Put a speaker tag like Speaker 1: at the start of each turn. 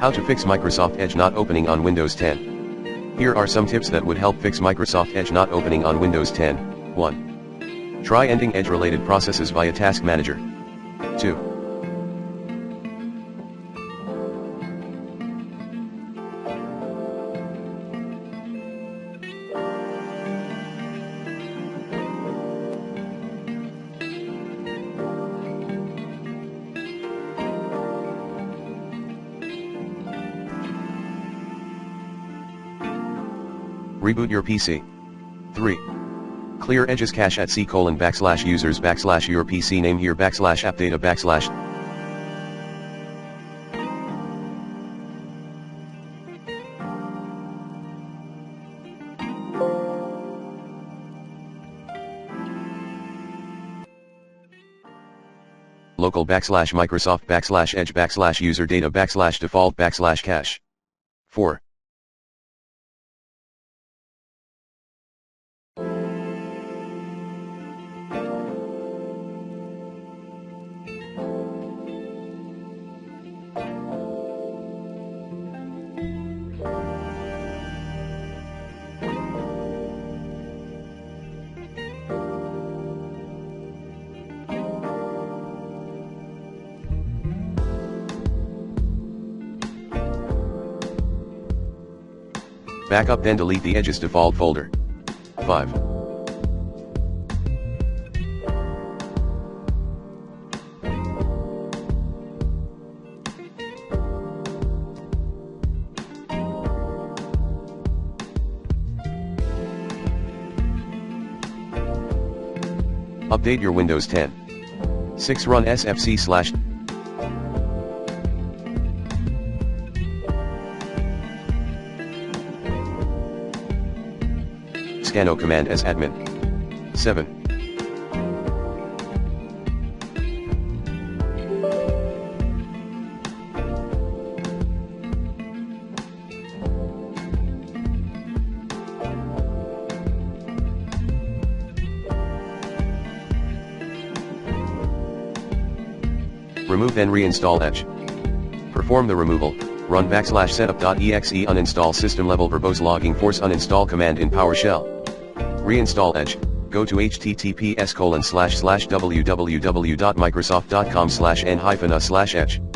Speaker 1: How to fix Microsoft Edge not opening on Windows 10. Here are some tips that would help fix Microsoft Edge not opening on Windows 10. 1. Try ending Edge-related processes via Task Manager. 2. Reboot your PC. 3. Clear Edge's cache at /users / your PC name here / appdata / local / Microsoft / Edge / user data / default / cache. 4. Backup then delete the Edge's default folder. 5. Update your Windows 10. 6. Run sfc/ scano command as admin. 7. Remove then reinstall Edge. Perform the removal, run /setup.exe uninstall system level verbose logging force uninstall command in PowerShell. Reinstall Edge, go to https://www.microsoft.com/n-a/edge.